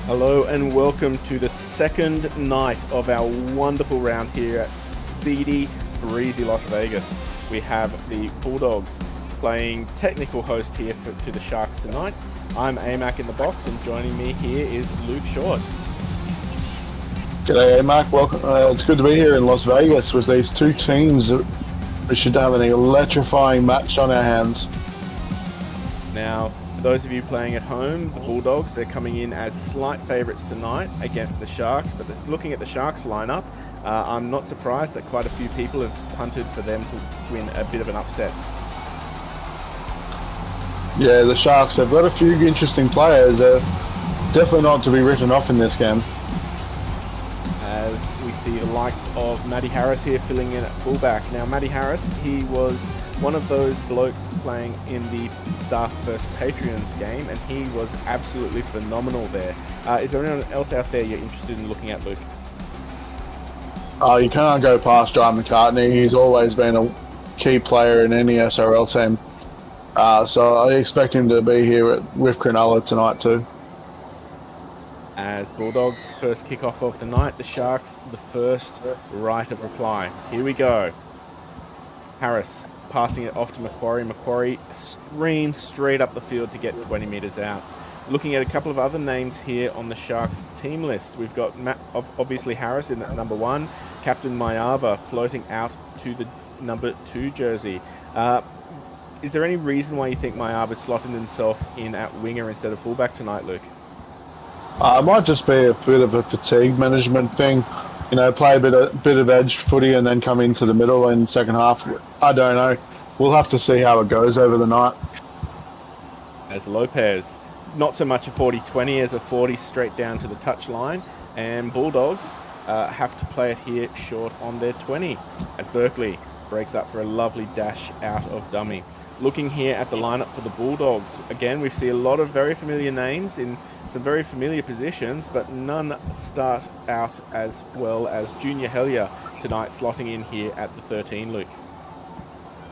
Hello and welcome to the second night of our wonderful round here at speedy, breezy Las Vegas. We have the Bulldogs playing technical host here to the Sharks tonight. I'm AMAC in the box, and joining me here is Luke Short. G'day, AMAC. Welcome. It's good to be here in Las Vegas with these two teams. We should have an electrifying match on our hands. Now, for those of you playing at home, the Bulldogs, they're coming in as slight favourites tonight against the Sharks. But looking at the Sharks lineup, I'm not surprised that quite a few people have punted for them to win a bit of an upset. Yeah, the Sharks have got a few interesting players. Definitely not to be written off in this game. As we see the likes of Matty Harris here filling in at fullback. Now, Matty Harris, he was one of those blokes playing in the Staff vs Patreons game, and he was absolutely phenomenal there. Is there anyone else out there you're interested in looking at, Luke? You can't go past John McCartney. He's always been a key player in any SRL team. So I expect him to be here with Cronulla tonight too. As Bulldogs first kick-off of the night, the Sharks the first right of reply. Here we go. Harris passing it off to Macquarie. Macquarie streams straight up the field to get 20 metres out. Looking at a couple of other names here on the Sharks team list, we've got obviously Harris in at number 1, Captain Mayava floating out to the number 2 jersey. Is there any reason why you think Mayava's slotted himself in at winger instead of fullback tonight, Luke? It might just be a bit of a fatigue management thing. You know, play a bit of edge footy and then come into the middle in the second half. I don't know. We'll have to see how it goes over the night. As Lopez, not so much a 40-20 as a 40 straight down to the touchline, and Bulldogs have to play it here short on their 20 as Berkeley breaks up for a lovely dash out of dummy. Looking here at the lineup for the Bulldogs, again we see a lot of very familiar names in some very familiar positions, but none start out as well as Junior Hellier tonight, slotting in here at the 13, Luke.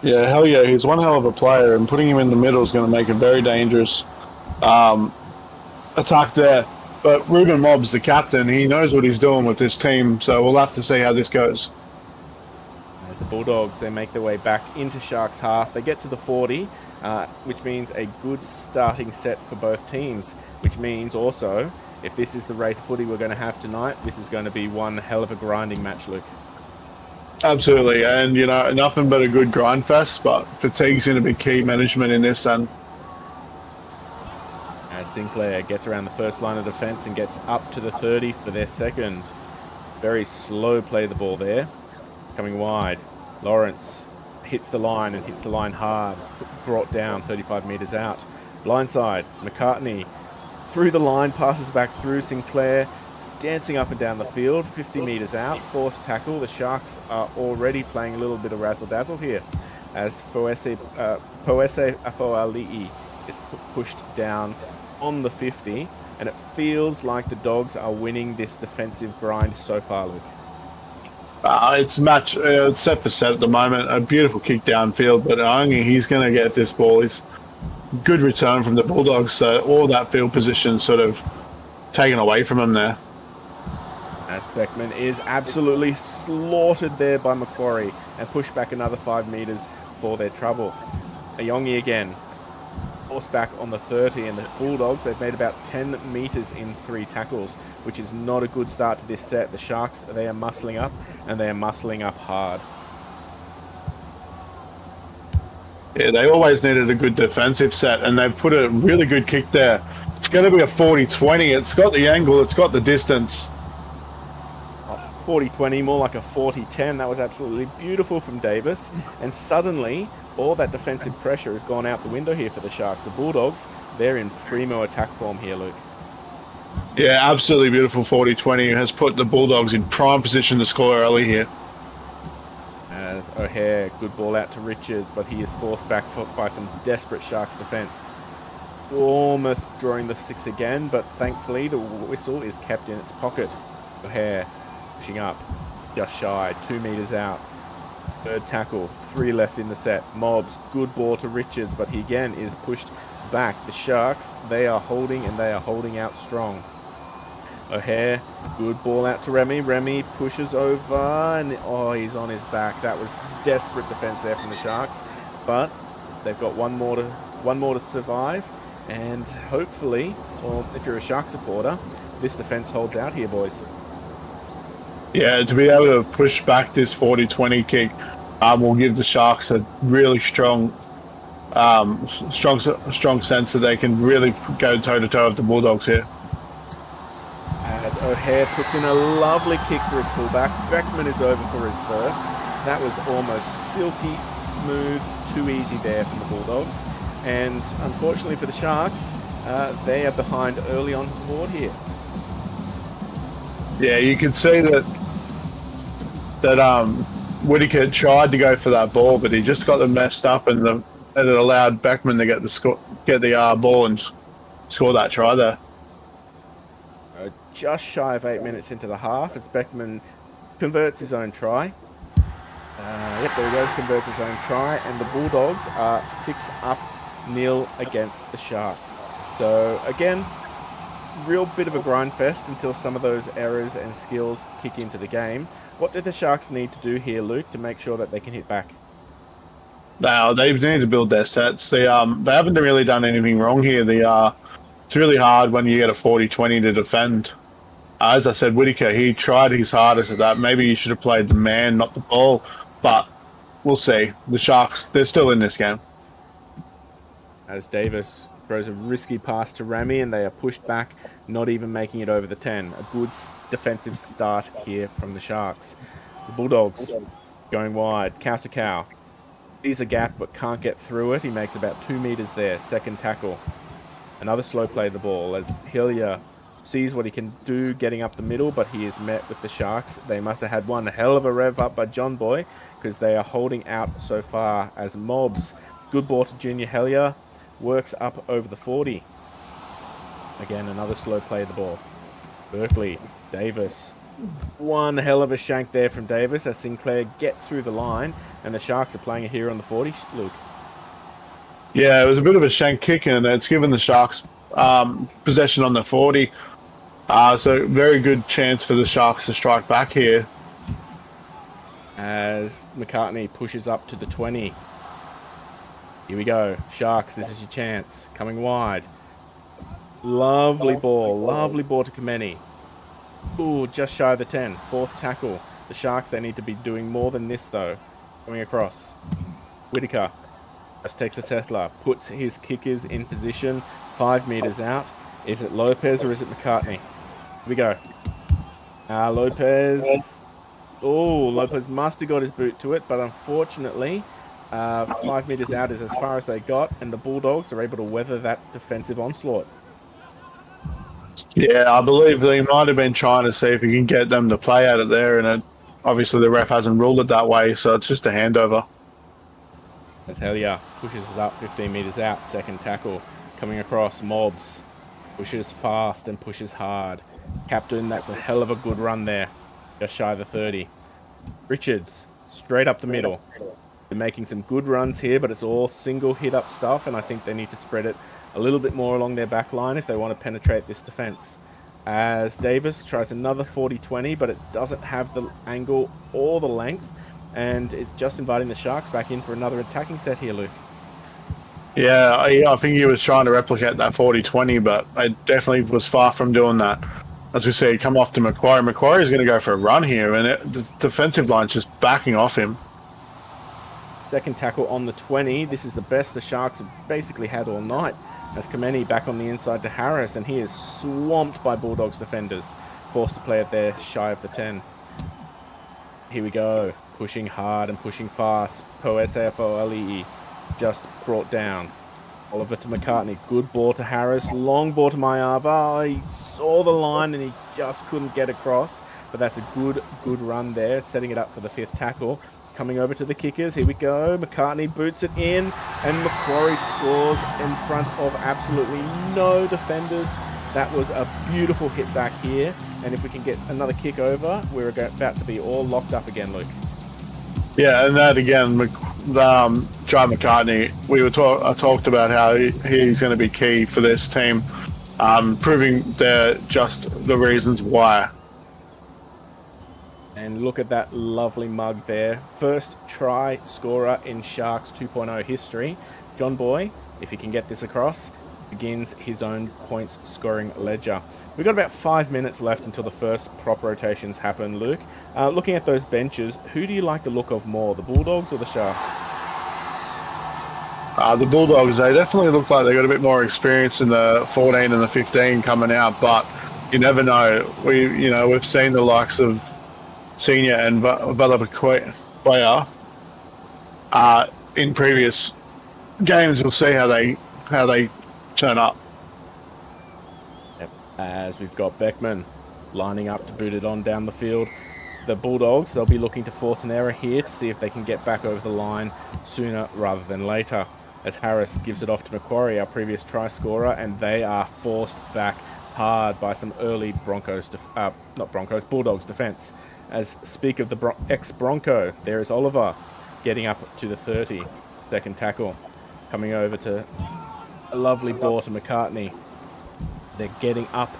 Yeah, Hellier, he's one hell of a player, and putting him in the middle is going to make a very dangerous attack there. But Ruben Mobb's the captain. He knows what he's doing with this team, so we'll have to see how this goes. As the Bulldogs, they make their way back into Sharks half. They get to the 40, which means a good starting set for both teams, which means also, if this is the rate of footy we're going to have tonight, this is going to be one hell of a grinding match, Luke. Absolutely, and you know, nothing but a good grind fest, but fatigue's going to be key management in this then. As Sinclair gets around the first line of defence and gets up to the 30 for their second. Very slow play the ball there. Coming wide, Lawrence hits the line and hits the line hard, brought down 35 metres out. Blindside, McCartney through the line, passes back through Sinclair, dancing up and down the field, 50 metres out, fourth tackle. The Sharks are already playing a little bit of razzle-dazzle here as Poese Afoali'i is pushed down on the 50, and it feels like the Dogs are winning this defensive grind so far, Luke. It's set for set at the moment. A beautiful kick downfield, but only he's going to get this ball. It's good return from the Bulldogs, so all that field position sort of taken away from him there. As Beckman is absolutely slaughtered there by Macquarie and pushed back another 5 metres for their trouble. Ayongi again, forced back on the 30, and the Bulldogs, they've made about 10 metres in 3 tackles, which is not a good start to this set. The Sharks, they are muscling up, and they are muscling up hard. Yeah, they always needed a good defensive set, and they've put a really good kick there. It's going to be a 40-20. It's got the angle, it's got the distance. 40-20, more like a 40-10. That was absolutely beautiful from Davis, and suddenly all that defensive pressure has gone out the window here for the Sharks. The Bulldogs, they're in primo attack form here, Luke. Yeah, absolutely beautiful 40-20. Has put the Bulldogs in prime position to score early here. As O'Hare, good ball out to Richards, but he is forced back by some desperate Sharks defence. Almost drawing the 6 again, but thankfully the whistle is kept in its pocket. O'Hare pushing up, just shy, 2 metres out. Third tackle, 3 left in the set. Mobbs, good ball to Richards, but he again is pushed back. The Sharks, they are holding, and they are holding out strong. O'Hare, good ball out to Remy. Remy pushes over and he's on his back. That was desperate defense there from the Sharks, but they've got one more to survive, and hopefully, or if you're a Shark supporter, this defense holds out here, boys. Yeah, to be able to push back this 40-20 kick will give the Sharks a really strong sense that they can really go toe-to-toe with the Bulldogs here. As O'Hare puts in a lovely kick for his fullback. Beckman is over for his first. That was almost silky, smooth, too easy there from the Bulldogs. And unfortunately for the Sharks, they are behind early on the board here. Yeah, you can see that Whittaker tried to go for that ball, but he just got them messed up, and it allowed Beckman to get the ball and score that try there. Just shy of 8 minutes into the half, as Beckman converts his own try. Yep, there he goes, converts his own try, and the Bulldogs are 6-0 against the Sharks. So again, real bit of a grind fest until some of those errors and skills kick into the game. What do the Sharks need to do here, Luke, to make sure that they can hit back? Now they need to build their sets. They haven't really done anything wrong here. It's really hard when you get a 40-20 to defend. As I said, Whittaker, he tried his hardest at that. Maybe he should have played the man, not the ball. But we'll see. The Sharks, they're still in this game. As Davis throws a risky pass to Ramy, and they are pushed back, not even making it over the 10. A good defensive start here from the Sharks. The Bulldogs going wide. Cow to cow. Sees a gap but can't get through it. He makes about 2 meters there. Second tackle. Another slow play of the ball as Hillier sees what he can do getting up the middle, but he is met with the Sharks. They must have had one hell of a rev up by John Boy, because they are holding out so far as mobs. Good ball to Junior Hillier. Works up over the 40. Again, another slow play of the ball. Berkeley, Davis. One hell of a shank there from Davis as Sinclair gets through the line, and the Sharks are playing it here on the 40, Luke. Yeah, it was a bit of a shank kick, and it's given the Sharks possession on the 40. So very good chance for the Sharks to strike back here. As McCartney pushes up to the 20. Here we go. Sharks, this is your chance. Coming wide. Lovely ball to Kameni. Ooh, just shy of the 10. Fourth tackle. The Sharks, they need to be doing more than this, though. Coming across. Whittaker just takes a settler. Puts his kickers in position. 5 meters out. Is it Lopez or is it McCartney? Here we go. Lopez. Oh, Lopez must have got his boot to it, but unfortunately, 5 meters out is as far as they got, and the Bulldogs are able to weather that defensive onslaught. Yeah, I believe he might have been trying to see if he can get them to play out of there, and obviously the ref hasn't ruled it that way, so it's just a handover. As Hellier pushes it up 15 meters out, second tackle. Coming across, Mobs. Pushes fast and pushes hard. Captain, that's a hell of a good run there. Just shy of the 30. Richards, straight up the middle. They're making some good runs here, but it's all single hit up stuff, and I think they need to spread it a little bit more along their back line if they want to penetrate this defense. As Davis tries another 40-20, but it doesn't have the angle or the length, and it's just inviting the Sharks back in for another attacking set here, Luke. Yeah, I think he was trying to replicate that 40-20, but it definitely was far from doing that. As we see, come off to Macquarie. Macquarie's going to go for a run here, and the defensive line's just backing off him. Second tackle on the 20. This is the best the Sharks have basically had all night. As Kameni back on the inside to Harris, and he is swamped by Bulldogs defenders. Forced to play it there, shy of the 10. Here we go. Pushing hard and pushing fast. Poesafole just brought down. Oliver to McCartney. Good ball to Harris. Long ball to Mayava. He saw the line and he just couldn't get across. But that's a good run there. Setting it up for the fifth tackle. Coming over to the kickers. Here we go. McCartney boots it in. And Macquarie scores in front of absolutely no defenders. That was a beautiful hit back here. And if we can get another kick over, we're about to be all locked up again, Luke. Yeah, and that again, John McCartney, I talked about how he's going to be key for this team. proving they're just the reasons why. And look at that lovely mug there. First try scorer in Sharks 2.0 history. John Boy, if he can get this across, begins his own points scoring ledger. We've got about 5 minutes left until the first prop rotations happen, Luke. Looking at those benches, who do you like the look of more, the Bulldogs or the Sharks? The Bulldogs, they definitely look like they got a bit more experience in the 14 and the 15 coming out, but you never know. We've seen the likes of Senior and Valavaquea in previous games. We'll see how they turn up. Yep. As we've got Beckman lining up to boot it on down the field. The Bulldogs, they'll be looking to force an error here to see if they can get back over the line sooner rather than later. As Harris gives it off to Macquarie, our previous try scorer, and they are forced back hard by some early Bulldogs defence. As speak of the ex-Bronco, there is Oliver getting up to the 30. Second tackle. Coming over to a lovely ball to McCartney. They're getting up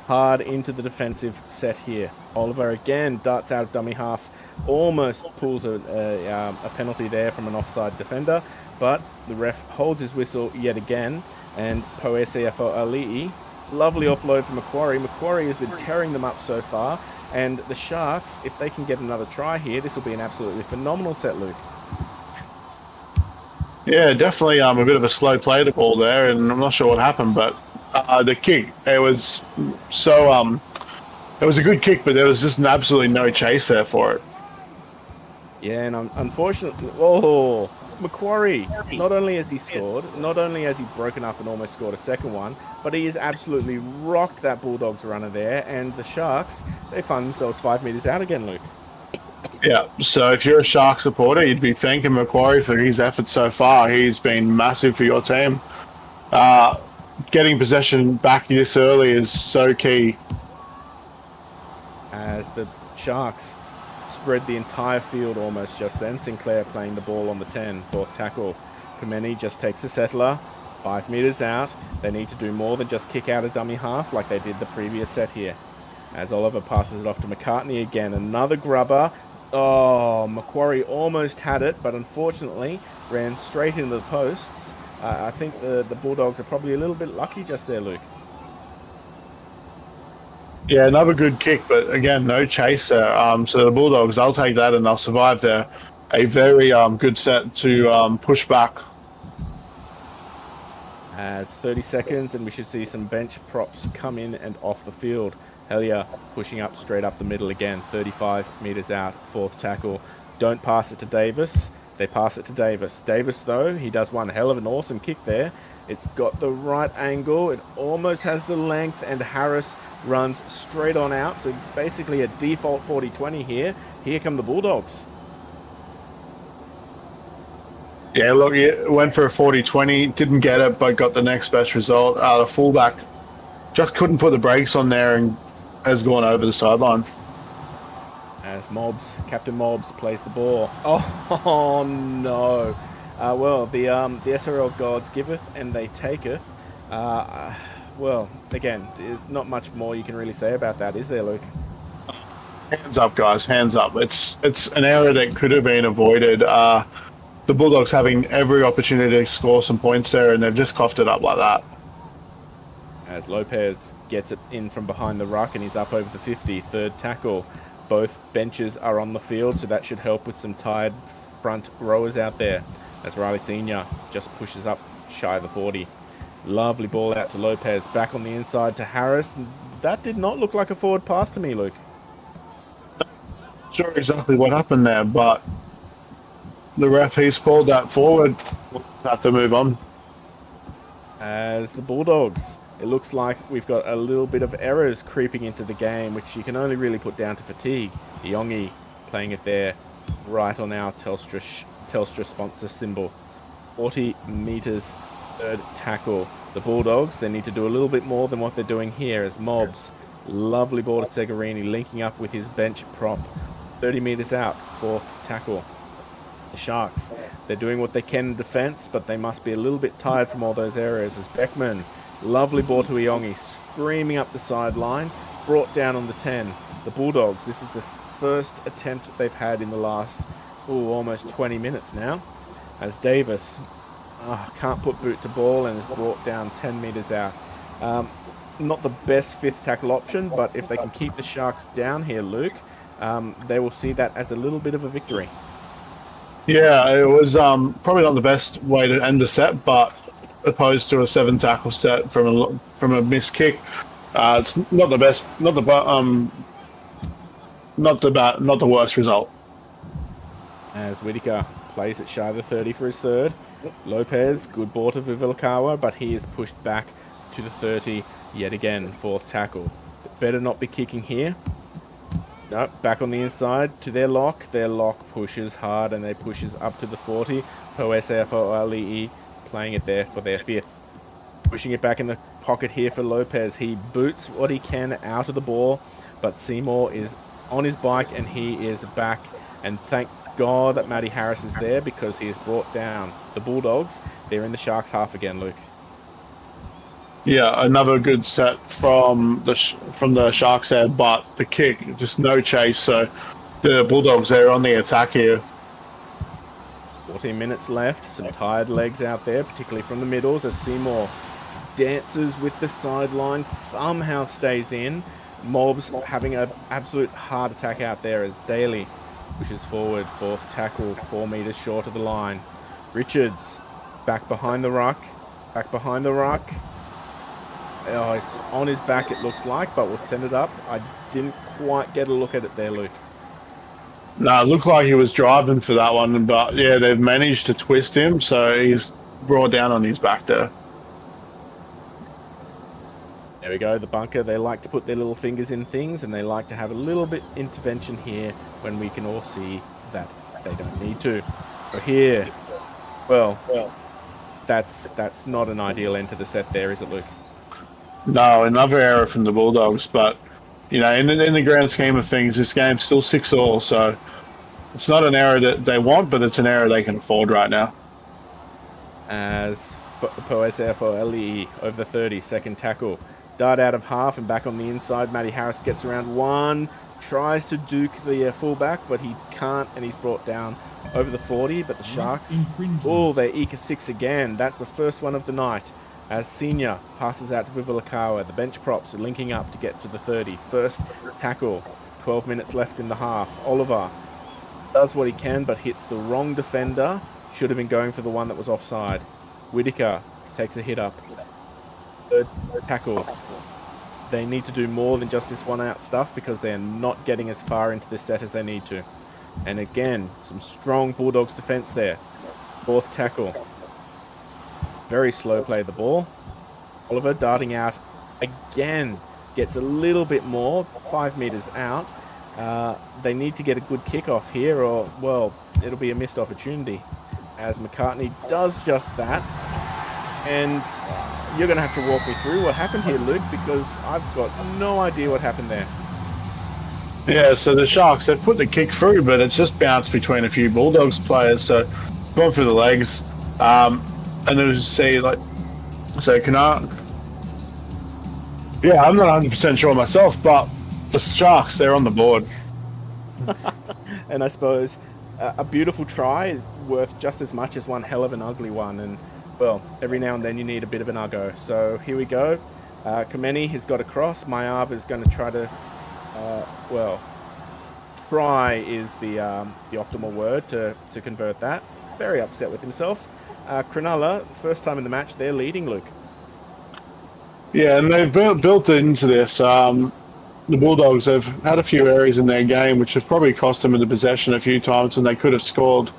hard into the defensive set here. Oliver again darts out of dummy half. Almost pulls a penalty there from an offside defender. But the ref holds his whistle yet again. And Poesiafo Ali'i, lovely offload from Macquarie. Macquarie has been tearing them up so far. And the Sharks, if they can get another try here, this will be an absolutely phenomenal set, Luke. Yeah, definitely a bit of a slow play to ball there, and I'm not sure what happened, but the kick, it was a good kick, but there was just absolutely no chase there for it. Yeah, and unfortunately, Macquarie, not only has he scored, not only has he broken up and almost scored a second one, but he has absolutely rocked that Bulldogs runner there, and the Sharks, they find themselves 5 metres out again, Luke. Yeah, so if you're a Shark supporter, you'd be thanking Macquarie for his efforts so far. He's been massive for your team. Getting possession back this early is so key. As the Sharks spread the entire field almost just then. Sinclair playing the ball on the 10, fourth tackle. Kameni just takes a settler, 5 metres out. They need to do more than just kick out a dummy half like they did the previous set here. As Oliver passes it off to McCartney again, another grubber. Oh, Macquarie almost had it, but unfortunately ran straight into the posts. I think the Bulldogs are probably a little bit lucky just there, Luke. Yeah, another good kick, but again, no chase there. So the Bulldogs, they'll take that and they'll survive there. A very good set to push back. As 30 seconds, and we should see some bench props come in and off the field. Hellier pushing up straight up the middle again, 35 metres out, fourth tackle. Don't pass it to Davis. They pass it to Davis. Davis, though, he does one hell of an awesome kick there. It's got the right angle. It almost has the length, and Harris runs straight on out. So basically a default 40-20 here. Here come the Bulldogs. Yeah, look, it went for a 40-20, didn't get it, but got the next best result. The fullback just couldn't put the brakes on there and has gone over the sideline. As Captain Mobs plays the ball. Oh no. Well, the SRL gods giveth and they taketh. Well, again, there's not much more you can really say about that, is there, Luke? Hands up, guys, hands up. It's an error that could have been avoided. The Bulldogs having every opportunity to score some points there, and they've just coughed it up like that. As Lopez gets it in from behind the ruck, and he's up over the 50, third tackle. Both benches are on the field, so that should help with some tired front rowers out there. As Riley Senior just pushes up shy of the 40. Lovely ball out to Lopez, back on the inside to Harris. That did not look like a forward pass to me, Luke. Not sure exactly what happened there, but the ref, he's pulled that forward. We'll have to move on. As the Bulldogs, it looks like we've got a little bit of errors creeping into the game, which you can only really put down to fatigue. Iongi playing it there right on our Telstra sponsor symbol. 40 metres, third tackle. The Bulldogs, they need to do a little bit more than what they're doing here as Mobs. Lovely ball to Segarini, linking up with his bench prop. 30 metres out, fourth tackle. The Sharks, they're doing what they can in defence, but they must be a little bit tired from all those errors as Beckman Lovely ball to Iongi, screaming up the sideline, brought down on the 10. The Bulldogs, this is the first attempt that they've had in the last, almost 20 minutes now, as Davis can't put boot to ball and is brought down 10 metres out. Not the best fifth tackle option, but if they can keep the Sharks down here, Luke, they will see that as a little bit of a victory. Yeah, it was probably not the best way to end the set, but opposed to a 7 tackle set from a missed kick, it's not the best, not the worst result. As Whittaker plays it shy of the 30 for his third. Lopez, good ball to Vivilakawa, but he is pushed back to the 30 yet again. Fourth tackle. Better not be kicking here. No, back on the inside to their lock. Their lock pushes hard and they pushes up to the 40. SRL playing it there for their fifth. Pushing it back in the pocket here for Lopez. He boots what he can out of the ball, but Seymour is on his bike and he is back. And thank God that Matty Harris is there, because he has brought down the Bulldogs. They're in the Sharks half again, Luke. Yeah, another good set from the Sharks there, but the kick, just no chase. So the Bulldogs are on the attack here. 14 minutes left. Some tired legs out there, particularly from the middles, as Seymour dances with the sideline, somehow stays in. Mobs having an absolute heart attack out there as Daly pushes forward for tackle 4 metres short of the line. Richards back behind the ruck. Oh, he's on his back, it looks like, but we'll send it up. I didn't quite get a look at it there, Luke. No, it looked like he was driving for that one, but yeah, they've managed to twist him, so he's brought down on his back there. There we go, the bunker. They like to put their little fingers in things, and they like to have a little bit intervention here when we can all see that they don't need to. So here, well, that's not an ideal end to the set there, is it, Luke? No, another error from the Bulldogs, but you know, in the grand scheme of things, this game's still 6-all, so it's not an error that they want, but it's an error they can afford right now. As SRL over the 30, second tackle. Dart out of half and back on the inside. Matty Harris gets around one, tries to duke the fullback, but he can't, and he's brought down over the 40. But the Sharks, they eke a 6 again. That's the first one of the night. As Senior passes out to Vivilakawa, the bench props are linking up to get to the 30. First tackle, 12 minutes left in the half. Oliver does what he can, but hits the wrong defender. Should have been going for the one that was offside. Whittaker takes a hit up. Third tackle. They need to do more than just this one-out stuff, because they're not getting as far into this set as they need to. And again, some strong Bulldogs defense there. Fourth tackle. Very slow play of the ball. Oliver darting out again. Gets a little bit more, 5 metres out. They need to get a good kickoff here, or, well, it'll be a missed opportunity. As McCartney does just that. And you're going to have to walk me through what happened here, Luke, because I've got no idea what happened there. Yeah, so the Sharks, they've put the kick through, but it's just bounced between a few Bulldogs players, so gone through the legs. And then you see, like, so Canard. Yeah, I'm not 100% sure myself, but the Sharks, they're on the board. And I suppose a beautiful try is worth just as much as one hell of an ugly one. And, well, every now and then you need a bit of an uggo. So here we go. Kameni has got a cross. Mayav is going to try to, try is the optimal word to convert that. Very upset with himself. Cronulla, first time in the match, they're leading, Luke. Yeah, and they've built into this. The Bulldogs have had a few areas in their game which have probably cost them in the possession a few times when they could have scored.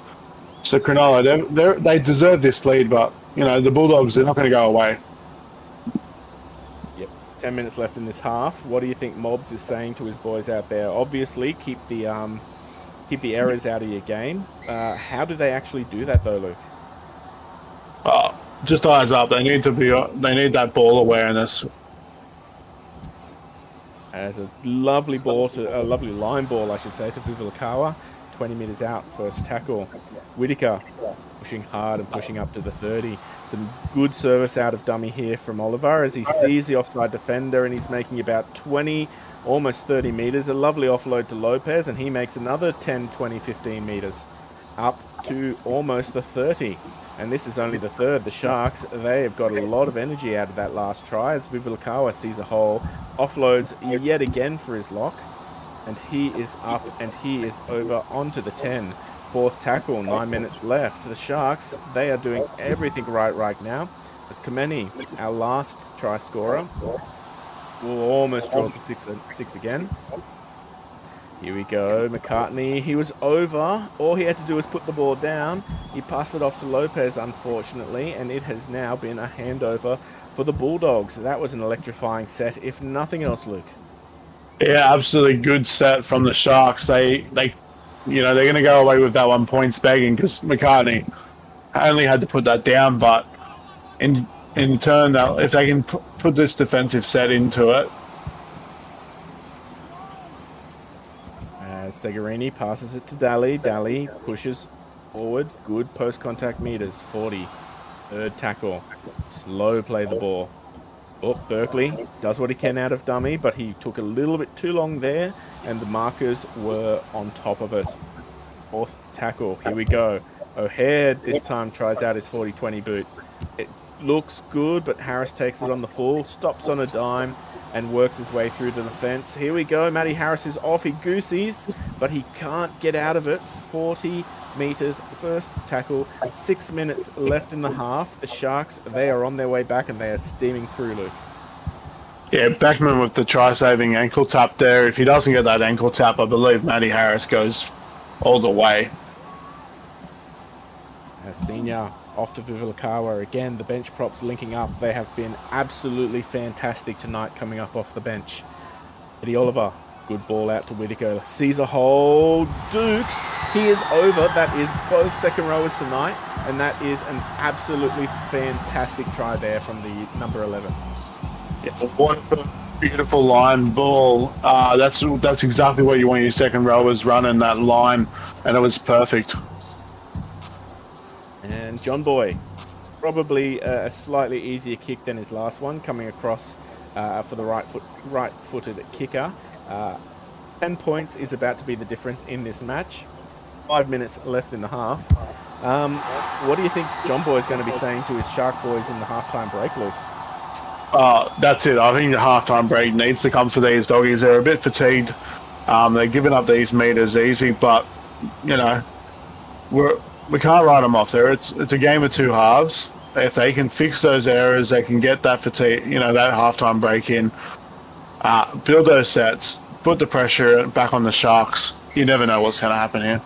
So Cronulla, they deserve this lead, but you know, the Bulldogs, they're not going to go away. Yep, 10 minutes left in this half. What do you think Mobs is saying to his boys out there? Obviously, keep the errors out of your game. How do they actually do that, though, Luke? Just eyes up. They need that ball awareness. As a lovely line ball, I should say, to Vivilakawa. 20 metres out, first tackle. Whittaker pushing hard and pushing up to the 30. Some good service out of dummy here from Oliver as he sees the offside defender and he's making about 20, almost 30 metres. A lovely offload to Lopez, and he makes another 10, 20, 15 metres up to almost the 30. And this is only the third. The Sharks, they have got a lot of energy out of that last try as Vivilakawa sees a hole, offloads yet again for his lock, and he is up and he is over onto the 10. Fourth tackle, 9 minutes left. The Sharks, they are doing everything right now. As Kameni, our last try scorer, will almost draws the six again. Here we go, McCartney, he was over. All he had to do was put the ball down. He passed it off to Lopez, unfortunately, and it has now been a handover for the Bulldogs. That was an electrifying set, if nothing else, Luke. Yeah, absolutely good set from the Sharks. They you know, they're going to go away with that 1 points begging because McCartney only had to put that down, but in turn, if they can put this defensive set into it. Segarini passes it to Daly. Daly pushes forward. Good post-contact meters. 40. Third tackle. Slow play the ball. Oh, Berkeley does what he can out of dummy, but he took a little bit too long there, and the markers were on top of it. Fourth tackle. Here we go. O'Hare this time tries out his 40-20 boot. It looks good, but Harris takes it on the full, stops on a dime, and works his way through to the fence. Here we go. Matty Harris is off. He goosies, but he can't get out of it. 40 metres, first tackle. 6 minutes left in the half. The Sharks, they are on their way back and they are steaming through, Luke. Yeah, Beckman with the try-saving ankle tap there. If he doesn't get that ankle tap, I believe Matty Harris goes all the way. Senior off to Vivilakawa. Again, the bench props linking up. They have been absolutely fantastic tonight coming up off the bench. Eddie Oliver, good ball out to Whittaker. Sees a hole. Dukes, he is over. That is both second rowers tonight, and that is an absolutely fantastic try there from the number 11. Yeah, what a beautiful line ball. That's exactly what you want your second rowers running, that line, and it was perfect. And John Boy, probably a slightly easier kick than his last one, coming across for the right-footed kicker. 10 points is about to be the difference in this match. 5 minutes left in the half. What do you think John Boy is going to be saying to his Shark boys in the halftime break, Luke? That's it. I think the halftime break needs to come for these doggies. They're a bit fatigued. They're giving up these meters easy, but you know, we can't write them off there. It's a game of two halves. If they can fix those errors, they can get that fatigue, you know, that halftime break in, build those sets, put the pressure back on the Sharks. You never know what's going to happen here.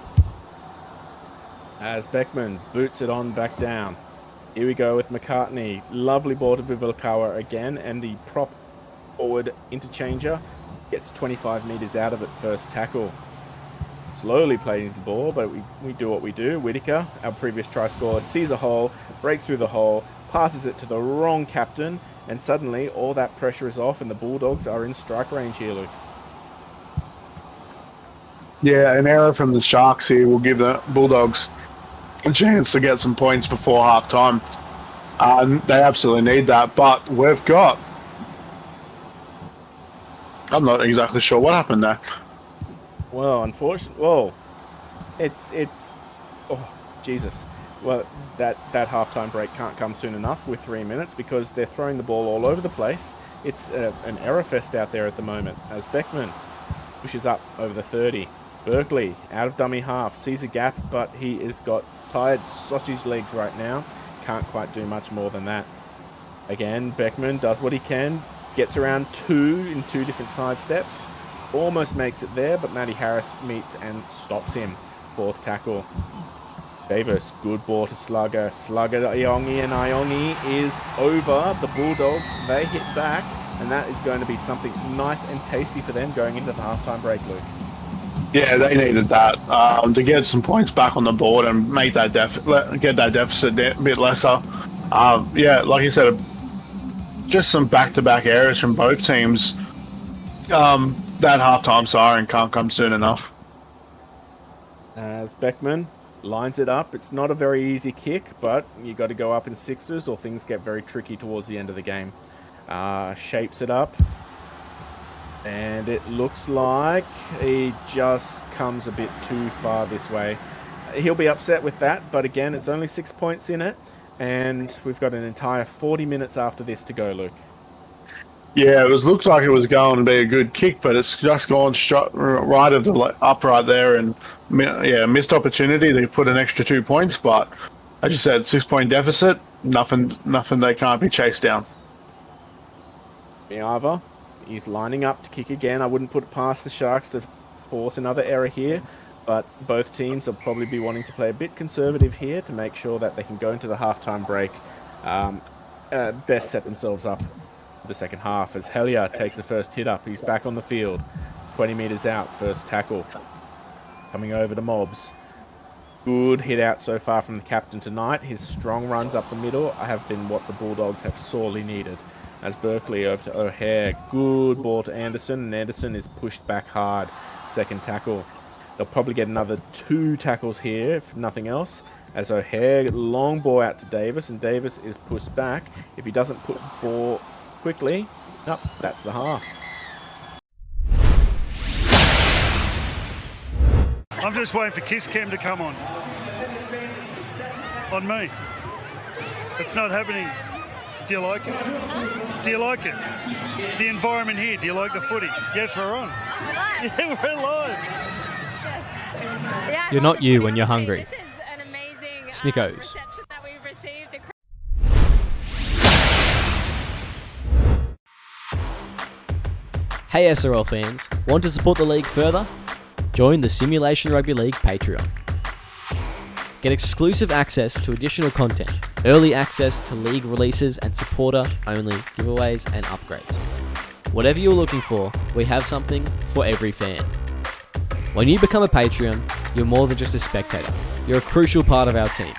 As Beckman boots it on back down. Here we go with McCartney. Lovely ball to Vivilakawa again, and the prop forward interchanger gets 25 metres out of it, first tackle. Slowly playing the ball, but we do what we do. Whittaker, our previous try scorer, sees a hole, breaks through the hole, passes it to the wrong captain, and suddenly all that pressure is off and the Bulldogs are in strike range here, Luke. Yeah, an error from the Sharks here will give the Bulldogs a chance to get some points before half-time. They absolutely need that, but we've got... I'm not exactly sure what happened there. Well, unfortunately, it's oh Jesus. Well, that halftime break can't come soon enough with 3 minutes because they're throwing the ball all over the place. It's an error fest out there at the moment as Beckman pushes up over the 30. Berkeley out of dummy half, sees a gap, but he has got tired sausage legs right now. Can't quite do much more than that. Again, Beckman does what he can, gets around two in two different side steps. Almost makes it there, but Matty Harris meets and stops him. Fourth tackle. Davis, good ball to Slugger. Slugger to Iongi, and Iongi is over. The Bulldogs, they hit back, and that is going to be something nice and tasty for them going into the halftime break, Luke. Yeah, they needed that to get some points back on the board and make that get that deficit a bit lesser. Yeah, like you said, just some back-to-back errors from both teams. That halftime siren can't come soon enough. As Beckman lines it up. It's not a very easy kick, but you got to go up in sixes or things get very tricky towards the end of the game. Shapes it up. And it looks like he just comes a bit too far this way. He'll be upset with that, but again, it's only 6 points in it. And we've got an entire 40 minutes after this to go, Luke. Yeah, looked like it was going to be a good kick, but it's just gone right of the upright there, and missed opportunity. They put an extra 2 points, but as you said, 6 point deficit. Nothing they can't be chased down. Miava, he's lining up to kick again. I wouldn't put it past the Sharks to force another error here, but both teams will probably be wanting to play a bit conservative here to make sure that they can go into the halftime break, best set themselves up the second half. As Helia takes the first hit up, he's back on the field, 20 meters out, first tackle, coming over to Mobs. Good hit out so far from the captain tonight. His strong runs up the middle have been what the Bulldogs have sorely needed. As Berkeley over to O'Hare, good ball to Anderson, and Anderson is pushed back hard, second tackle. They'll probably get another 2 tackles here, if nothing else, as O'Hare, long ball out to Davis, and Davis is pushed back. If he doesn't put ball quickly, nope, that's the half. I'm just waiting for Kiss Cam to come on me. It's not happening. Do you like it? Do you like it? The environment here, do you like the footy? Yes, we're on. Yeah, we're live. You're not you when you're hungry. Snickos. Hey SRL fans, want to support the league further? Join the Simulation Rugby League Patreon. Get exclusive access to additional content, early access to league releases and supporter-only giveaways and upgrades. Whatever you're looking for, we have something for every fan. When you become a Patreon, you're more than just a spectator. You're a crucial part of our team.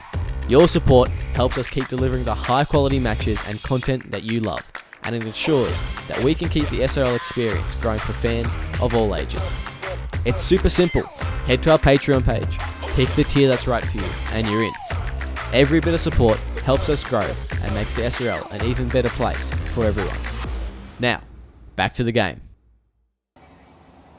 Your support helps us keep delivering the high-quality matches and content that you love, and it ensures that we can keep the SRL experience growing for fans of all ages. It's super simple. Head to our Patreon page, pick the tier that's right for you, and you're in. Every bit of support helps us grow and makes the SRL an even better place for everyone. Now, back to the game.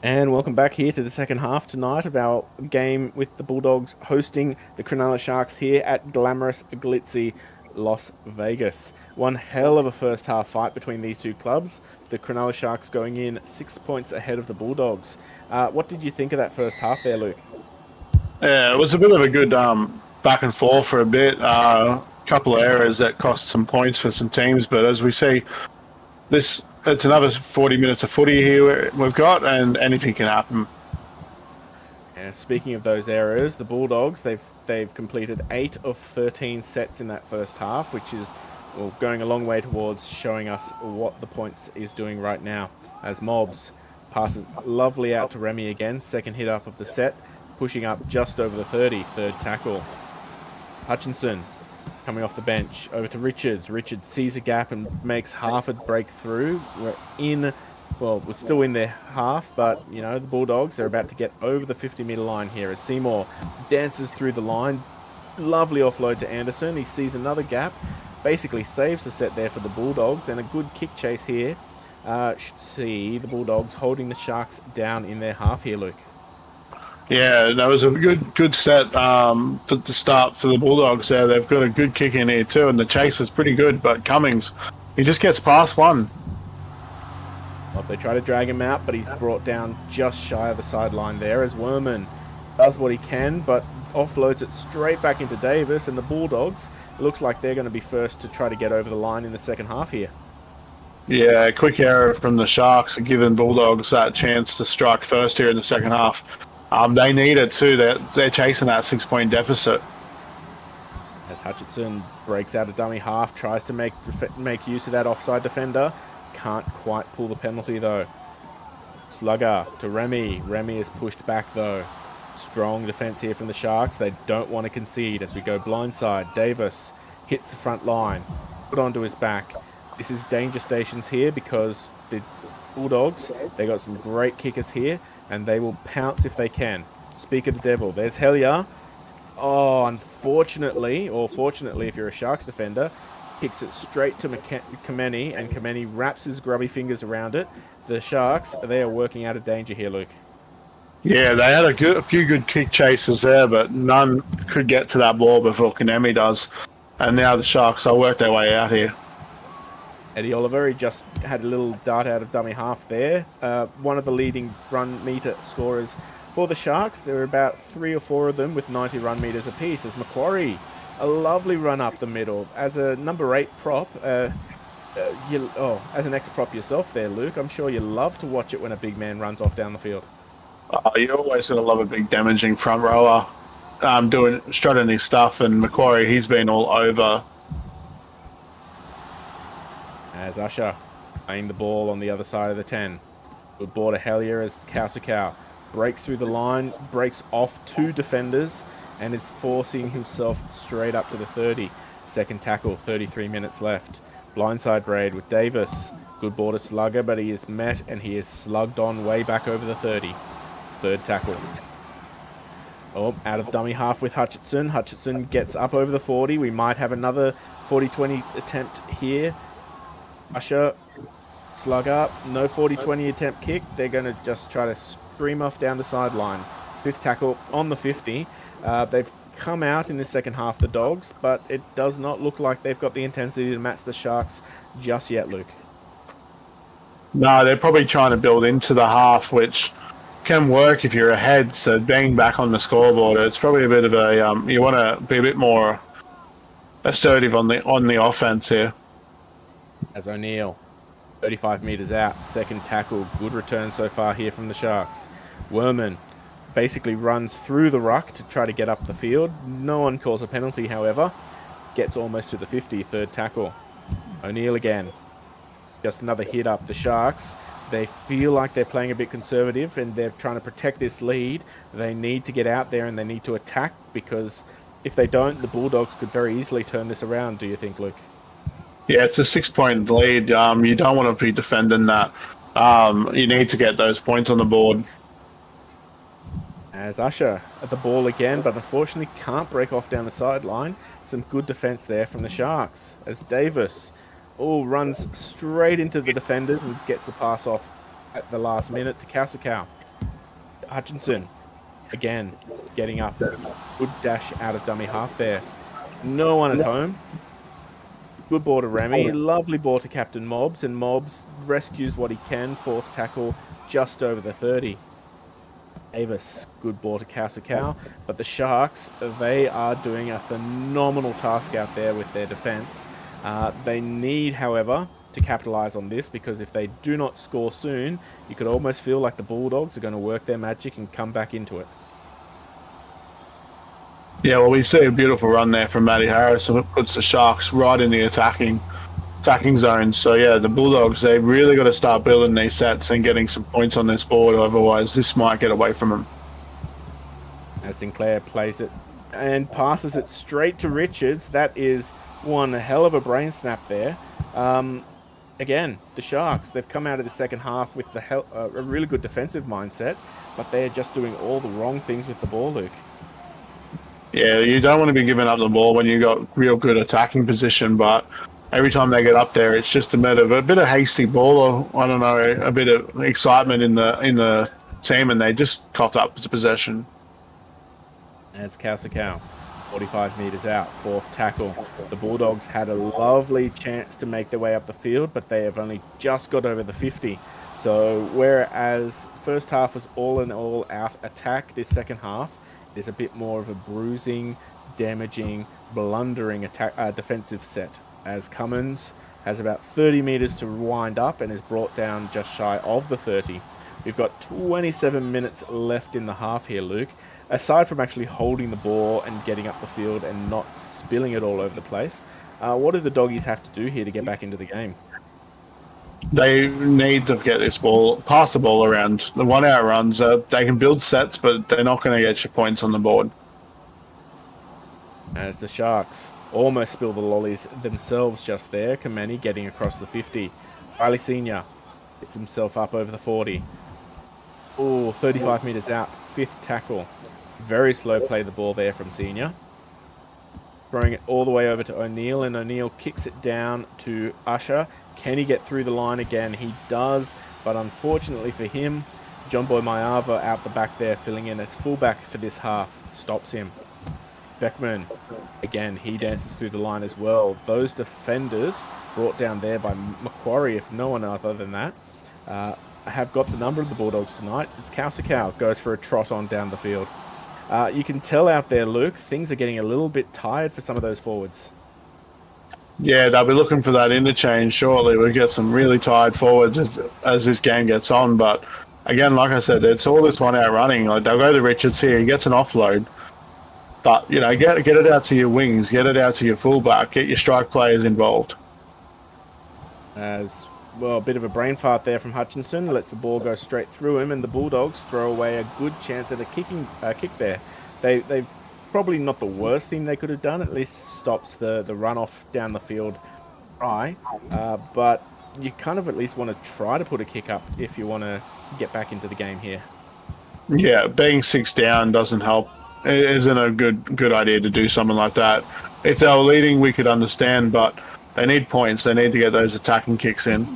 And welcome back here to the second half tonight of our game with the Bulldogs hosting the Cronulla Sharks here at glamorous, glitzy Las Vegas. One hell of a first half fight between these two clubs. The Cronulla Sharks going in 6 points ahead of the Bulldogs. What did you think of that first half there, Luke? Yeah, it was a bit of a good back and forth for a bit. Couple of errors that cost some points for some teams, but as we see, it's another 40 minutes of footy here we've got, and anything can happen. Yeah, speaking of those errors, the Bulldogs, they've completed 8 of 13 sets in that first half, which is going a long way towards showing us what the points is doing right now. As Mobs passes lovely out to Remy again, second hit up of the set, pushing up just over the 30, third tackle. Hutchinson coming off the bench over to Richards. Richards sees a gap and makes half a breakthrough. We're still in their half, but you know, the Bulldogs are about to get over the 50-meter line here as Seymour dances through the line. Lovely offload to Anderson. He sees another gap, basically saves the set there for the Bulldogs, and a good kick chase here. Should see the Bulldogs holding the Sharks down in their half here, Luke. Yeah, that was a good set to start for the Bulldogs there. They've got a good kick in here too, and the chase is pretty good, but Cummings, he just gets past one. Well, they try to drag him out, but he's brought down just shy of the sideline there as Werman does what he can, but offloads it straight back into Davis, and the Bulldogs, it looks like they're going to be first to try to get over the line in the second half here. Yeah, quick error from the Sharks, giving Bulldogs that chance to strike first here in the second half. They need it too. They're chasing that 6 point deficit. As Hutchinson breaks out a dummy half, tries to make use of that offside defender. Can't quite pull the penalty though. Slugger to Remy. Remy is pushed back though. Strong defense here from the Sharks. They don't want to concede as we go blindside. Davis hits the front line. Put onto his back. This is danger stations here because the Bulldogs, they got some great kickers here and they will pounce if they can. Speak of the devil. There's Hellier. Oh, unfortunately, or fortunately if you're a Sharks defender, kicks it straight to Kameni, and Kameni wraps his grubby fingers around it. The Sharks, they are working out of danger here, Luke. Yeah, they had a few good kick chases there, but none could get to that ball before Kanemi does. And now the Sharks, they'll work their way out here. Eddie Oliver, he just had a little dart out of dummy half there. One of the leading run meter scorers for the Sharks. There are about 3 or 4 of them with 90 run meters apiece. As Macquarie, a lovely run up the middle. As a number 8 prop, as an ex-prop yourself there, Luke, I'm sure you love to watch it when a big man runs off down the field. You always gotta love a big damaging front rower strutting his stuff, and Macquarie, he's been all over. As Usher playing the ball on the other side of the 10. Good ball to Hellier as Kausakau breaks through the line, breaks off 2 defenders, and is forcing himself straight up to the 30. Second tackle, 33 minutes left. Blindside raid with Davis. Good ball to Slugger, but he is met and he is slugged on way back over the 30. Third tackle. Oh, out of dummy half with Hutchinson. Hutchinson gets up over the 40. We might have another 40-20 attempt here. Usher, slug up, no 40-20 attempt kick. They're going to just try to scream off down the sideline. Fifth tackle on the 50. They've come out in the second half, the Dogs, but it does not look like they've got the intensity to match the Sharks just yet, Luke. No, they're probably trying to build into the half, which can work if you're ahead. So being back on the scoreboard, it's probably a bit of a you want to be a bit more assertive on the offense here. As O'Neill, 35 metres out, second tackle. Good return so far here from the Sharks. Werman basically runs through the ruck to try to get up the field. No one calls a penalty, however. Gets almost to the 50, third tackle. O'Neill again. Just another hit up. The Sharks, they feel like they're playing a bit conservative and they're trying to protect this lead. They need to get out there and they need to attack, because if they don't, the Bulldogs could very easily turn this around, do you think, Luke? Yeah, it's a 6-point lead. You don't want to be defending that. You need to get those points on the board. As Usher at the ball again, but unfortunately can't break off down the sideline. Some good defence there from the Sharks. As Davis runs straight into the defenders and gets the pass off at the last minute to Kausakau. Hutchinson again getting up. Good dash out of dummy half there. No one at home. Good ball to Remy. Lovely ball to Captain Mobbs, and Mobbs rescues what he can. Fourth tackle just over the 30. Davis, good ball to Kausakau. But the Sharks, they are doing a phenomenal task out there with their defence. They need, however, to capitalise on this, because if they do not score soon, you could almost feel like the Bulldogs are going to work their magic and come back into it. Yeah, well, we see a beautiful run there from Matty Harris, and it puts the Sharks right in the attacking zone. So, yeah, the Bulldogs, they've really got to start building these sets and getting some points on this board, otherwise this might get away from them. As Sinclair plays it and passes it straight to Richards. That is one hell of a brain snap there. Again, the Sharks, they've come out of the second half with a really good defensive mindset, but they're just doing all the wrong things with the ball, Luke. Yeah, you don't want to be giving up the ball when you've got real good attacking position, but every time they get up there, it's just a bit of hasty ball, or I don't know, a bit of excitement in the team, and they just coughed up the possession. As Kausakau, 45 metres out, fourth tackle. The Bulldogs had a lovely chance to make their way up the field, but they have only just got over the 50. So whereas first half was all in all out attack, this second half is a bit more of a bruising, damaging, blundering attack defensive set, as Cummins has about 30 metres to wind up and is brought down just shy of the 30. We've got 27 minutes left in the half here, Luke. Aside from actually holding the ball and getting up the field and not spilling it all over the place, what do the Doggies have to do here to get back into the game? They need to get this ball, pass the ball around. The 1 hour runs, they can build sets, but they're not going to get your points on the board. As the Sharks almost spill the lollies themselves just there. Kamani getting across the 50. Riley Senior gets himself up over the 40. 35 metres out. fifth tackle. Very slow play the ball there from Senior. Throwing it all the way over to O'Neill, and O'Neill kicks it down to Usher. Can he get through the line again? He does, but unfortunately for him, John Boy Mayava out the back there, filling in as fullback for this half, stops him. Beckman, again, he dances through the line as well. Those defenders, brought down there by Macquarie, if no one other than that, have got the number of the Bulldogs tonight. It's Cows goes for a trot on down the field. You can tell out there, Luke, things are getting a little bit tired for some of those forwards. Yeah, they'll be looking for that interchange shortly. We'll get some really tired forwards as this game gets on. But again, like I said, it's all this one out running. Like, they'll go to Richards here, he gets an offload. But, you know, get it out to your wings, get it out to your fullback, get your strike players involved. As well, a bit of a brain fart there from Hutchinson. Lets the ball go straight through him, and the Bulldogs throw away a good chance at a kick there. They've probably not the worst thing they could have done. At least stops the runoff down the field try. But you kind of at least want to try to put a kick up if you want to get back into the game here. Yeah, being 6 down doesn't help. It isn't a good idea to do something like that. If they were leading, we could understand, but they need points. They need to get those attacking kicks in.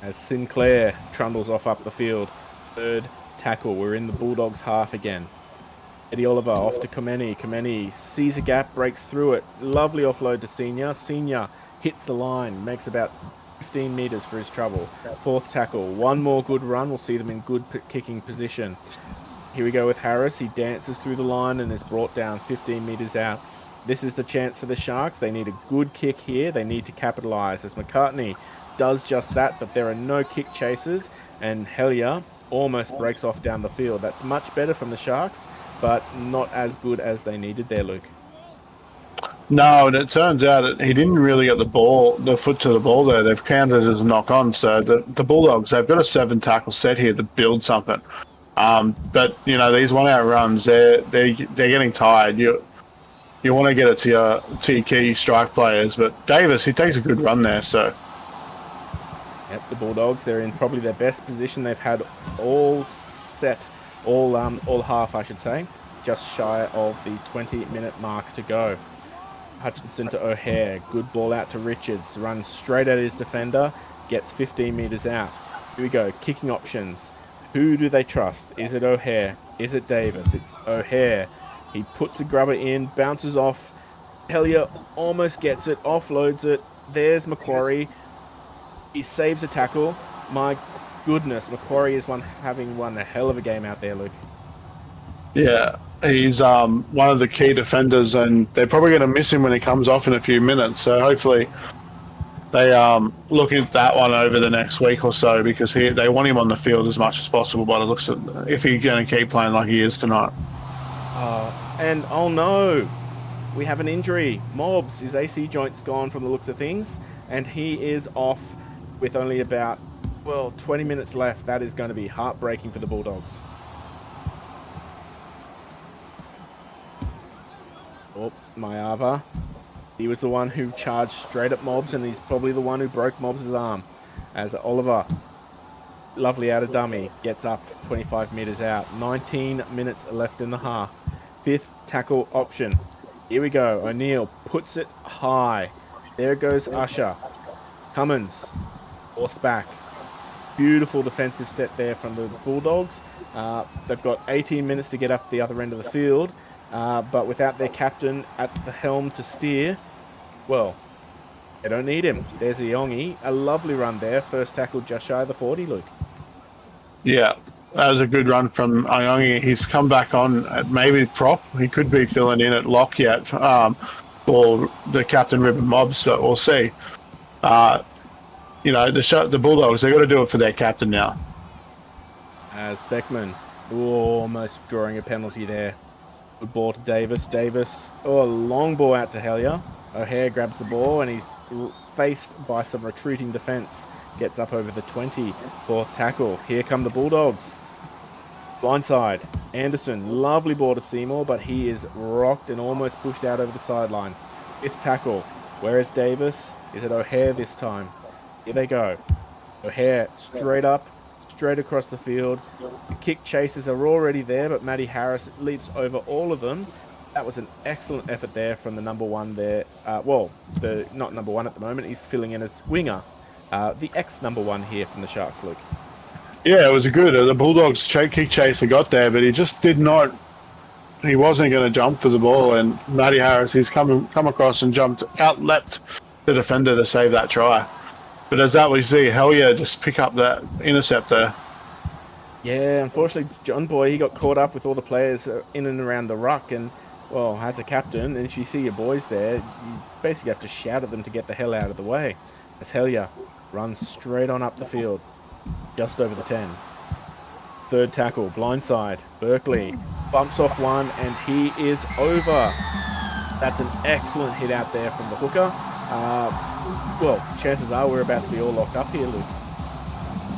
As Sinclair trundles off up the field. Third tackle. We're in the Bulldogs half again. Eddie Oliver off to Kameni. Kameni sees a gap, breaks through it. Lovely offload to Senior. Senior hits the line, makes about 15 metres for his trouble. Fourth tackle. One more good run. We'll see them in good kicking position. Here we go with Harris. He dances through the line and is brought down 15 metres out. This is the chance for the Sharks. They need a good kick here. They need to capitalise, as McCartney does just that, but there are no kick chasers, and Hellier almost breaks off down the field. That's much better from the Sharks, but not as good as they needed there, Luke. No, and it turns out he didn't really get the foot to the ball there. They've counted as a knock on. So the Bulldogs, they've got a 7 tackle set here to build something. But you know, these 1 out runs, they're getting tired. You want to get it to your key strike players, but Davis, he takes a good run there. So yep, the Bulldogs, they're in probably their best position they've had all half, I should say, just shy of the 20-minute mark to go. Hutchinson to O'Hare, good ball out to Richards, runs straight at his defender, gets 15 metres out. Here we go, kicking options. Who do they trust? Is it O'Hare? Is it Davis? It's O'Hare. He puts a grubber in, bounces off. Hellier almost gets it, offloads it. There's Macquarie. He saves a tackle. My goodness, Macquarie is having won a hell of a game out there, Luke. yeah, he's one of the key defenders, and they're probably going to miss him when he comes off in a few minutes. So hopefully they look at that one over the next week or so, because they want him on the field as much as possible. But it looks at if he's going to keep playing like he is tonight. And oh no, we have an injury. Mobbs, his AC joint's gone from the looks of things, and he is off with only about 20 minutes left. That is going to be heartbreaking for the Bulldogs. Oh, Mayava. He was the one who charged straight at Mobbs, and he's probably the one who broke Mobbs' arm. As Oliver, lovely out of dummy, gets up 25 metres out. 19 minutes left in the half. Fifth tackle option. Here we go. O'Neill puts it high. There goes Usher. Cummins, forced back. Beautiful defensive set there from the Bulldogs. They've got 18 minutes to get up the other end of the field. But without their captain at the helm to steer, well, they don't need him. There's Iongi. A lovely run there. First tackle just shy of the 40, Luke. Yeah, that was a good run from Iongi. He's come back on at maybe prop. He could be filling in at lock yet for the captain Ribbon Mobs, but we'll see. The Bulldogs, they've got to do it for their captain now. As Beckman, almost drawing a penalty there. Good ball to Davis. Davis, a long ball out to Hellier. O'Hare grabs the ball, and he's faced by some retreating defence. Gets up over the 20. Fourth tackle. Here come the Bulldogs. Blindside. Anderson, lovely ball to Seymour, but he is rocked and almost pushed out over the sideline. Fifth tackle. Where is Davis? Is it O'Hare this time? Here they go. O'Hare straight up, straight across the field. The kick chasers are already there, but Matty Harris leaps over all of them. That was an excellent effort there from the number one there. The not number one at the moment. He's filling in as winger. The ex-number one here from the Sharks, Luke. Yeah, it was a good. The Bulldogs kick chaser got there, but he just did not. He wasn't going to jump for the ball, and Matty Harris, he's come across and jumped out, leapt the defender to save that try. But as that we see, Hellier just pick up that intercept there. Yeah, unfortunately, John Boy, he got caught up with all the players in and around the ruck, and well, as a captain, and if you see your boys there, you basically have to shout at them to get the hell out of the way. As Hellier runs straight on up the field, just over the 10. Third tackle, blindside. Berkeley bumps off one, and he is over. That's an excellent hit out there from the hooker. Well, chances are we're about to be all locked up here, Luke.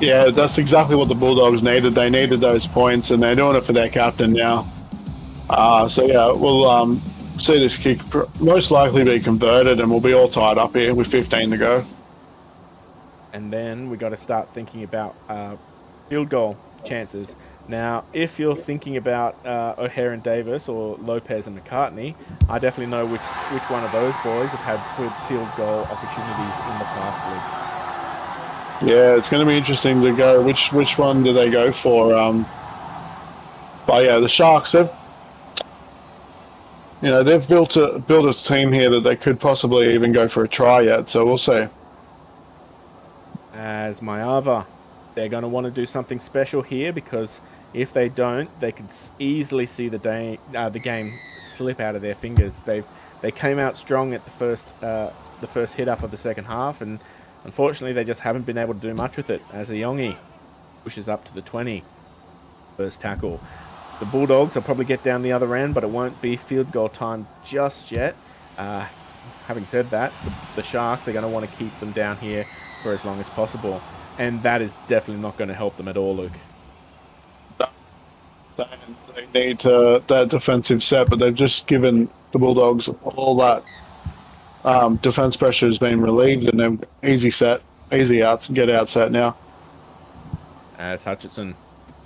Yeah, that's exactly what the Bulldogs needed. They needed those points, and they're doing it for their captain now. So yeah, we'll see this kick most likely be converted, and we'll be all tied up here with 15 to go. And then we got to start thinking about field goal chances. Now, if you're thinking about O'Hare and Davis or Lopez and McCartney, I definitely know which one of those boys have had field goal opportunities in the past, Luke. Yeah, it's going to be interesting to go. Which one do they go for? But yeah, the Sharks they've built a team here that they could possibly even go for a try yet. So we'll see. As Mayava, they're going to want to do something special here, because if they don't, they could easily see the game slip out of their fingers. They came out strong at the first hit up of the second half, and unfortunately they just haven't been able to do much with it. As Iongi pushes up to the 20, first tackle. The Bulldogs will probably get down the other end, but it won't be field goal time just yet. Having said that, the Sharks, they're going to want to keep them down here for as long as possible. And that is definitely not going to help them at all, Luke. They need that defensive set, but they've just given the Bulldogs all that defense pressure has been relieved, and they're easy out, get out set now. As Hutchinson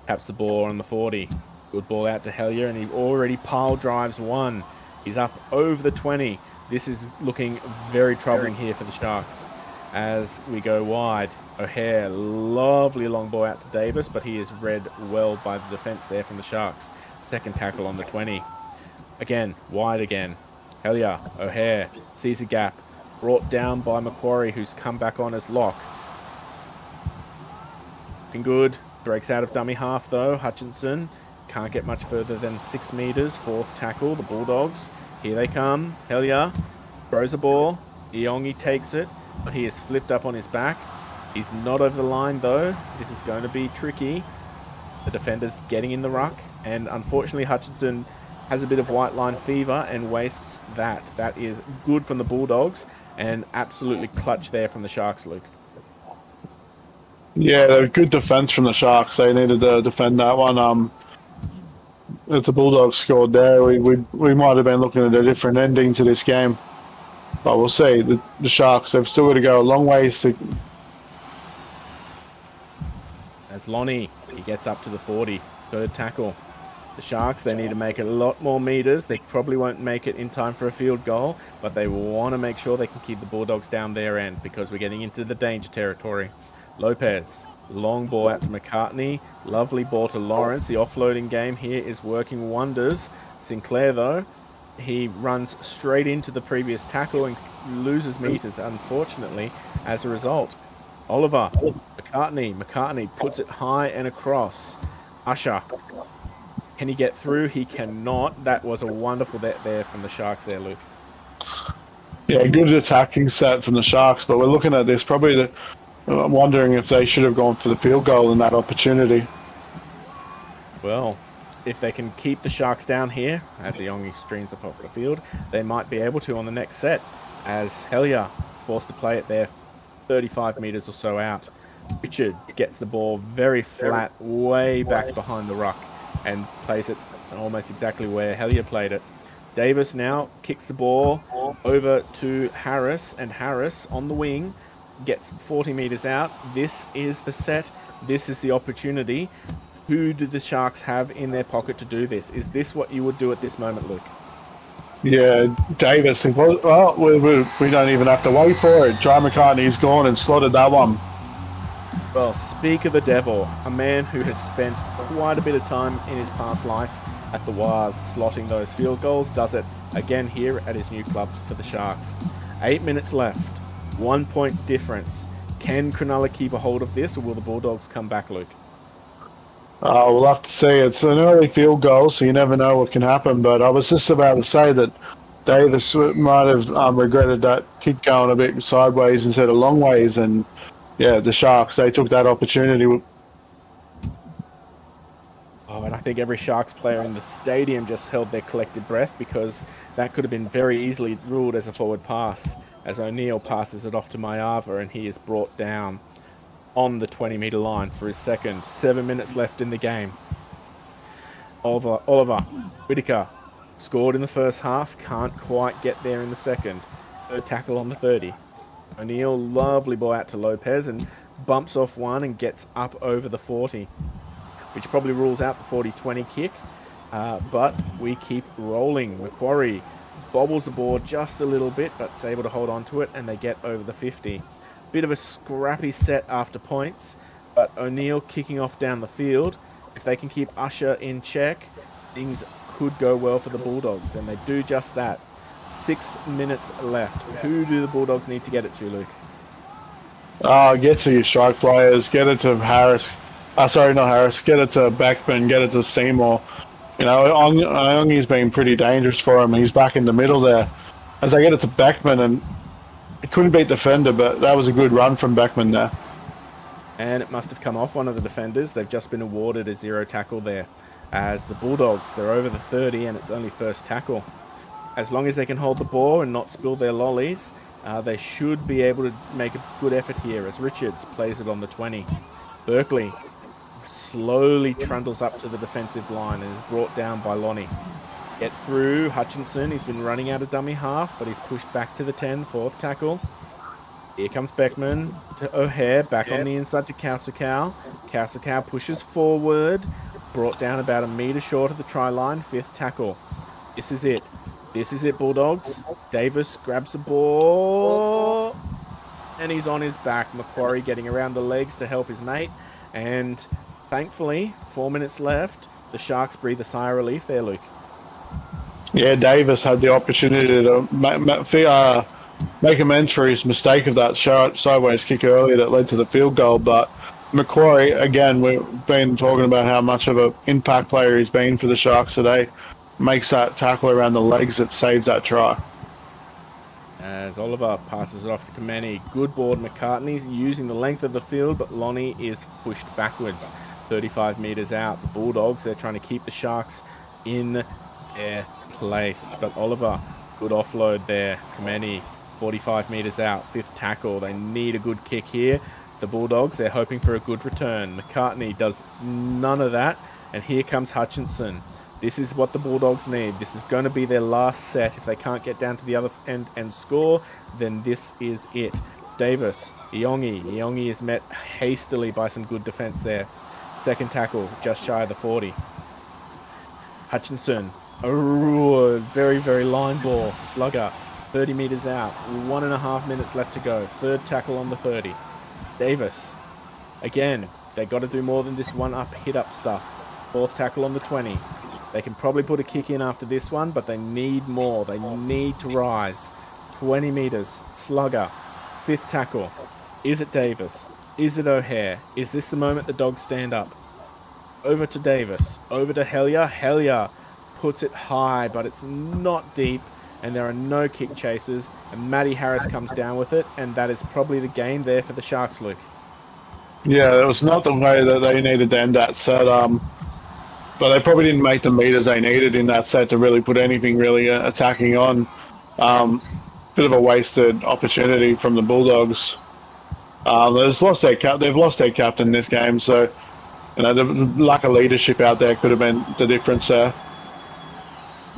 taps the ball on the 40. Good ball out to Hellier, and he already pile drives one. He's up over the 20. This is looking very troubling here for the Sharks. As we go wide, O'Hare, lovely long ball out to Davis, but he is read well by the defence there from the Sharks. Second tackle on the 20. Again, wide again. Hellier, O'Hare, sees a gap. Brought down by Macquarie, who's come back on as lock. Looking good. Breaks out of dummy half, though. Hutchinson can't get much further than 6 metres. Fourth tackle, the Bulldogs. Here they come. Hellier throws the ball. Iongi takes it, but he is flipped up on his back. He's not over the line, though. This is going to be tricky. The defender's getting in the ruck, and unfortunately Hutchinson has a bit of white line fever and wastes that. That is good from the Bulldogs, and absolutely clutch there from the Sharks, Luke. Yeah, good defence from the Sharks. They needed to defend that one. If the Bulldogs scored there, we might have been looking at a different ending to this game. But we'll see. The Sharks, they've still got to go a long ways to... As Lonnie, he gets up to the 40. Third tackle. The Sharks, they need to make a lot more metres. They probably won't make it in time for a field goal, but they want to make sure they can keep the Bulldogs down their end, because we're getting into the danger territory. Lopez, long ball out to McCartney. Lovely ball to Lawrence. The offloading game here is working wonders. Sinclair, though, he runs straight into the previous tackle and loses metres, unfortunately, as a result. Oliver, McCartney puts it high and across. Usher, can he get through? He cannot. That was a wonderful bet there from the Sharks there, Luke. Yeah, good attacking set from the Sharks, but we're looking at this probably... I'm wondering if they should have gone for the field goal in that opportunity. Well, if they can keep the Sharks down here, as Iongi streams up off the field, they might be able to on the next set, as Hellier is forced to play it there 35 metres or so out. Richard gets the ball very flat, way back behind the ruck, and plays it almost exactly where Hellier played it. Davis now kicks the ball over to Harris, and Harris on the wing. gets 40 metres out. This is the set. This is the opportunity. Who do the Sharks have in their pocket to do this? Is this what you would do at this moment, Luke? Yeah, Davis. Well, we don't even have to wait for it. Joe McCartney's gone and slotted that one. Well, speak of the devil, a man who has spent quite a bit of time in his past life at the Wars slotting those field goals, does it again here at his new clubs for the Sharks. 8 minutes left, 1 point difference. Can Cronulla keep a hold of this, or will the Bulldogs come back, Luke? We'll have to see. It's an early field goal, so you never know what can happen. But I was just about to say that Davis might have regretted that kick going a bit sideways instead of long ways. And yeah, the Sharks, they took that opportunity. Oh, and I think every Sharks player in the stadium just held their collective breath, because that could have been very easily ruled as a forward pass, as O'Neill passes it off to Mayava, and he is brought down on the 20-metre line for his second. 7 minutes left in the game. Oliver Whittaker scored in the first half, can't quite get there in the second. Third tackle on the 30. O'Neill, lovely ball out to Lopez, and bumps off one and gets up over the 40, which probably rules out the 40-20 kick, but we keep rolling. Macquarie bobbles the ball just a little bit, but is able to hold on to it, and they get over the 50. Bit of a scrappy set after points, but O'Neill kicking off down the field. If they can keep Usher in check, things could go well for the Bulldogs, and they do just that. 6 minutes left. Who do the Bulldogs need to get it to, Luke? Get to your strike players, get it to Harris. Sorry, not Harris. Get it to Beckman, get it to Seymour. You know, Iongi's been pretty dangerous for him. He's back in the middle there. As I get it to Beckman, and he couldn't beat defender, but that was a good run from Beckman there. And it must have come off one of the defenders. They've just been awarded a 0 tackle there. As the Bulldogs, they're over the 30, and it's only first tackle. As long as they can hold the ball and not spill their lollies, they should be able to make a good effort here, as Richards plays it on the 20. Berkeley slowly trundles up to the defensive line and is brought down by Lonnie. Get through Hutchinson. He's been running out of dummy half, but he's pushed back to the 10, fourth tackle. Here comes Beckman to O'Hare, back on the inside to Kausakau. Kausakau pushes forward, brought down about a metre short of the try line, fifth tackle. This is it. This is it, Bulldogs. Davis grabs the ball, and he's on his back. Macquarie getting around the legs to help his mate, and thankfully, 4 minutes left, the Sharks breathe a sigh of relief there, Luke. Yeah, Davis had the opportunity to make amends for his mistake of that sideways kick earlier that led to the field goal. But Macquarie, again, we've been talking about how much of an impact player he's been for the Sharks today. Makes that tackle around the legs that saves that try. As Oliver passes it off to Kamani. Good board, McCartney's using the length of the field, but Lonnie is pushed backwards 35 metres out. The Bulldogs, they're trying to keep the Sharks in their place. But Oliver, good offload there. Kamani, 45 metres out, fifth tackle. They need a good kick here. The Bulldogs, they're hoping for a good return. McCartney does none of that. And here comes Hutchinson. This is what the Bulldogs need. This is going to be their last set. If they can't get down to the other end and score, then this is it. Davis, Iongi. Iongi is met hastily by some good defence there. Second tackle, just shy of the 40. Hutchinson, a very, very line ball. Slugger, 30 metres out. 1.5 minutes left to go. Third tackle on the 30. Davis, again, they got to do more than this one-up, hit-up stuff. Fourth tackle on the 20. They can probably put a kick in after this one, but they need more. They need to rise. 20 metres. Slugger. Fifth tackle. Is it Davis? Is it O'Hare? Is this the moment the Dogs stand up? Over to Davis. Over to Hellier. Hellier puts it high, but it's not deep, and there are no kick chasers. And Matty Harris comes down with it, and that is probably the game there for the Sharks, Luke. Yeah, it was not the way that they needed to end that set. But they probably didn't make the meters they needed in that set to really put anything really attacking on. Bit of a wasted opportunity from the Bulldogs. They've lost their captain this game, so you know the lack of leadership out there could have been the difference there.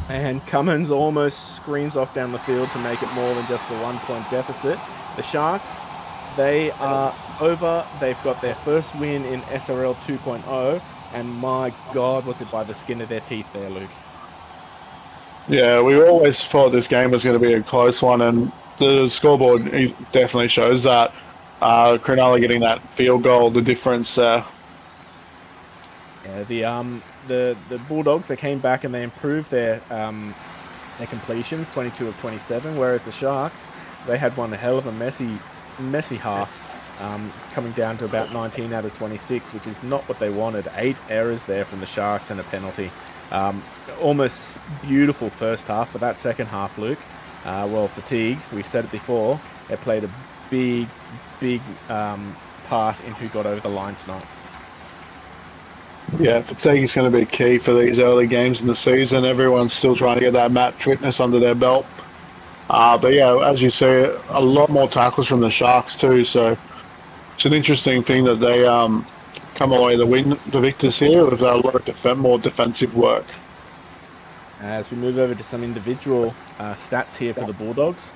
And Cummins almost screams off down the field to make it more than just the 1 point deficit. The Sharks, They are over. They've got their first win in SRL 2.0, and my God, was it by the skin of their teeth there, Luke. Yeah, we always thought this game was going to be a close one, and the scoreboard definitely shows that. Cronulla getting that field goal, the difference there. Yeah, the Bulldogs, they came back and they improved their completions, 22 of 27, whereas the Sharks, they had one hell of a messy half, coming down to about 19 out of 26, which is not what they wanted. 8 errors there from the Sharks and a penalty. Almost beautiful first half, but that second half, Luke, well, fatigue, we've said it before, they played a big part in who got over the line tonight. Yeah, fatigue is going to be key for these early games in the season. Everyone's still trying to get that match fitness under their belt. But yeah, as you say, a lot more tackles from the Sharks too, so it's an interesting thing that they come away the victors here with a lot of more defensive work. As we move over to some individual stats here for the Bulldogs,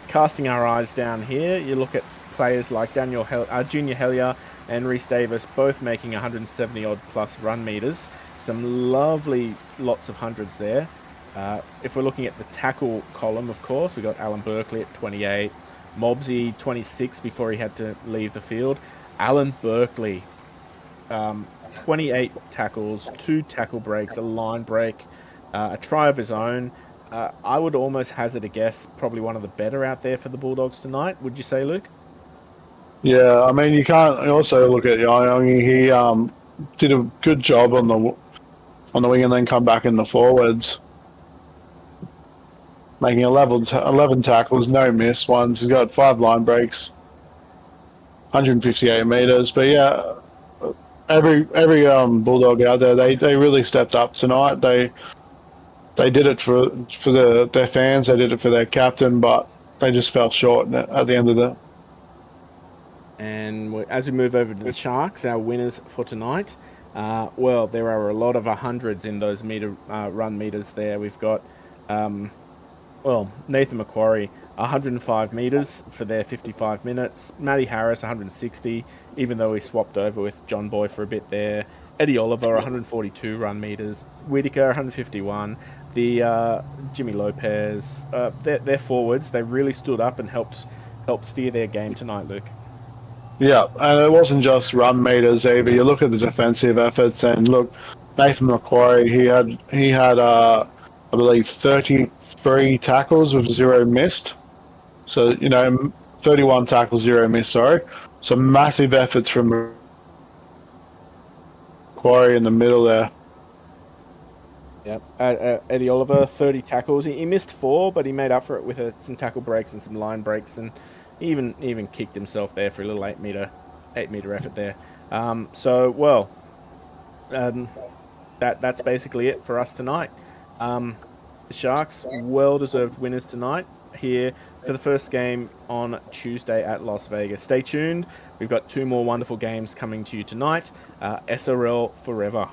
casting our eyes down here, you look at players like Junior Hellier and Rhys Davis, both making 170-odd plus run meters. Some lovely lots of hundreds there. If we're looking at the tackle column, of course, we got Alan Berkeley at 28, Mobsy 26 before he had to leave the field. Alan Berkeley, 28 tackles, 2 tackle breaks, a line break, a try of his own. I would almost hazard a guess, probably one of the better out there for the Bulldogs tonight. Would you say, Luke? Yeah, I mean, you can't also look at Youngie. He did a good job on the wing and then come back in the forwards, making 11 tackles, no missed ones. He's got 5 line breaks, 158 meters. But yeah, every Bulldog out there, they really stepped up tonight. They did it for their fans. They did it for their captain, but they just fell short at the end of the. And as we move over to the Sharks, our winners for tonight, well, there are a lot of 100s in those run meters there. We've got, well, Nathan Macquarie, 105 meters for their 55 minutes. Matty Harris, 160, even though he swapped over with John Boy for a bit there. Eddie Oliver, 142 run meters. Whitaker, 151. The Jimmy Lopez, their forwards, they really stood up and helped steer their game tonight, Luke. Yeah, and it wasn't just run meters either. You look at the defensive efforts, and look, Nathan Macquarie, he had I believe 33 tackles with 0 missed. So 31 tackles, 0 missed. Sorry, so massive efforts from Macquarie in the middle there. Yep, Eddie Oliver, 30 tackles. He missed 4, but he made up for it with some tackle breaks and some line breaks, and even kicked himself there for a little 8 meter effort there. So well, that's basically it for us tonight. The Sharks, well-deserved winners tonight here for the first game on Tuesday at Las Vegas. Stay tuned. We've got 2 more wonderful games coming to you tonight. SRL forever.